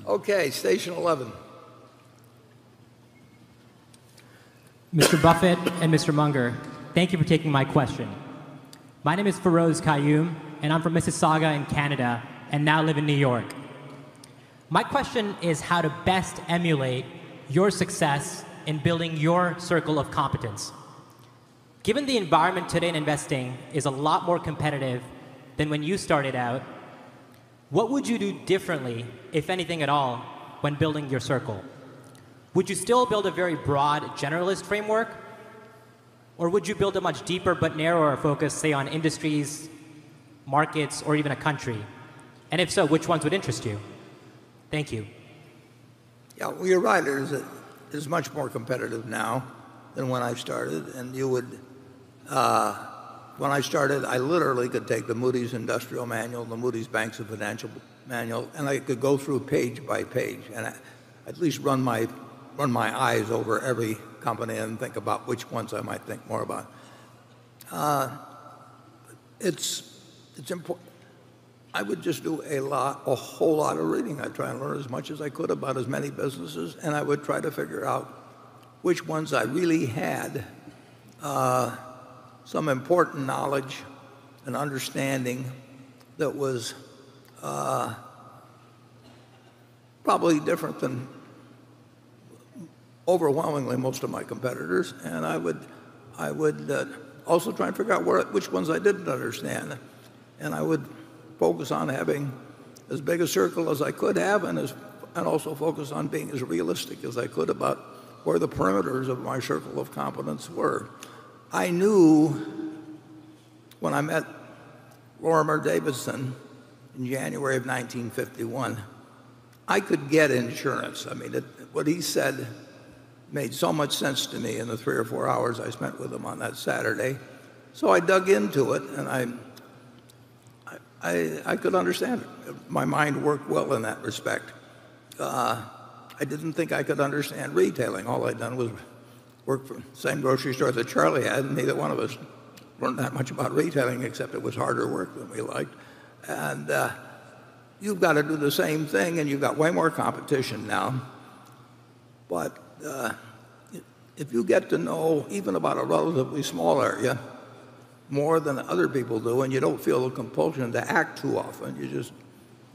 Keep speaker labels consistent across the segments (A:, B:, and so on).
A: Okay, station 11.
B: Mr. Buffett and Mr. Munger, thank you for taking my question. My name is Feroz Qayyum, and I'm from Mississauga in Canada, and now live in New York. My question is how to best emulate your success in building your circle of competence. Given the environment today in investing is a lot more competitive than when you started out, what would you do differently, if anything at all, when building your circle? Would you still build a very broad generalist framework? Or would you build a much deeper but narrower focus, say, on industries, markets, or even a country? And if so, which ones would interest you? Thank you.
A: Yeah, well, you're right. It is much more competitive now than when I started. And you would, when I started, I literally could take the Moody's Industrial Manual, the Moody's Banks and Financial Manual, and I could go through page by page and at least run my eyes over every company and think about which ones I might think more about. It's important. I would just do a whole lot of reading. I'd try and learn as much as I could about as many businesses, and I would try to figure out which ones I really had some important knowledge and understanding that was probably different than overwhelmingly most of my competitors, and I would also try and figure out which ones I didn't understand, and I would focus on having as big a circle as I could have, and also focus on being as realistic as I could about where the perimeters of my circle of competence were. I knew when I met Lorimer Davidson in January of 1951, I could get insurance. I mean, what he said made so much sense to me in the 3 or 4 hours I spent with him on that Saturday. So I dug into it, and I could understand it. My mind worked well in that respect. I didn't think I could understand retailing. All I'd done was work for the same grocery store that Charlie had, and neither one of us learned that much about retailing, except it was harder work than we liked. And you've got to do the same thing, and you've got way more competition now. But if you get to know even about a relatively small area more than other people do, and you don't feel the compulsion to act too often, you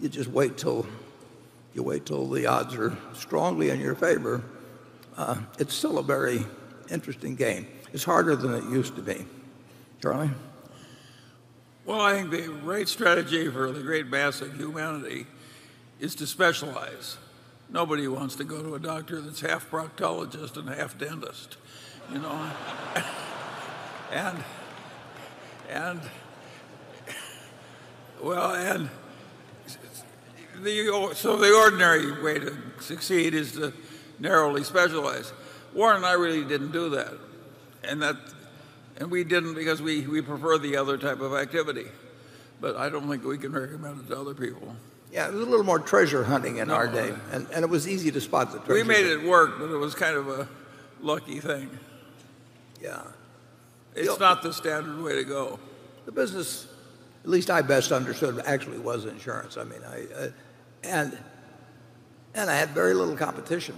A: just wait till the odds are strongly in your favor. It's still a very interesting game. It's harder than it used to be. Charlie?
C: Well, I think the right strategy for the great mass of humanity is to specialize. Nobody wants to go to a doctor that's half proctologist and half dentist, you know. So the ordinary way to succeed is to narrowly specialize. Warren and I really didn't do that, and we didn't because we prefer the other type of activity. But I don't think we can recommend it to other people.
A: Yeah, it was a little more treasure hunting in our day, and it was easy to spot the treasure.
C: We made it work, but it was kind of a lucky thing.
A: Yeah.
C: It's not the standard way to go.
A: The business, at least I best understood, actually was insurance. I mean, and I had very little competition.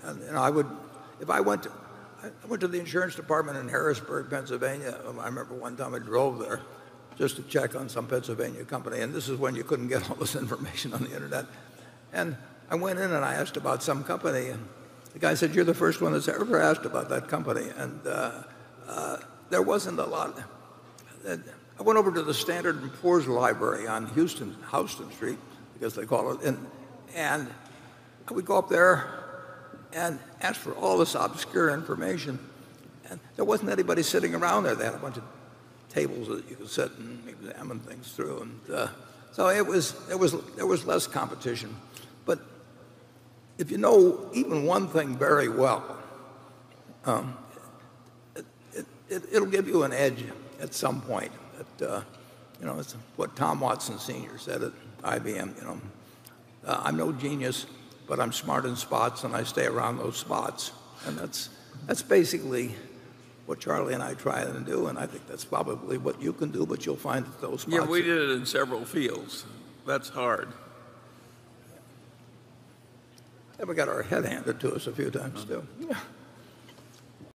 A: And I went to the insurance department in Harrisburg, Pennsylvania. I remember one time I drove there just to check on some Pennsylvania company, and this is when you couldn't get all this information on the internet. And I went in and I asked about some company, and the guy said, "You're the first one that's ever asked about that company." And there wasn't a lot. I went over to the Standard & Poor's library on Houston Street, because they call it, and I would go up there and ask for all this obscure information, and there wasn't anybody sitting around there. They had a bunch of tables that you could sit and examine things through, and so there was less competition. But if you know even one thing very well, it'll give you an edge at some point. It's what Tom Watson Sr. said at IBM. I'm no genius, but I'm smart in spots, and I stay around those spots. And that's basically what Charlie and I try to do, and I think that's probably what you can do, but you'll find that those spots...
C: Yeah, we did it in several fields. That's hard.
A: And we got our head handed to us a few times too.
D: Yeah.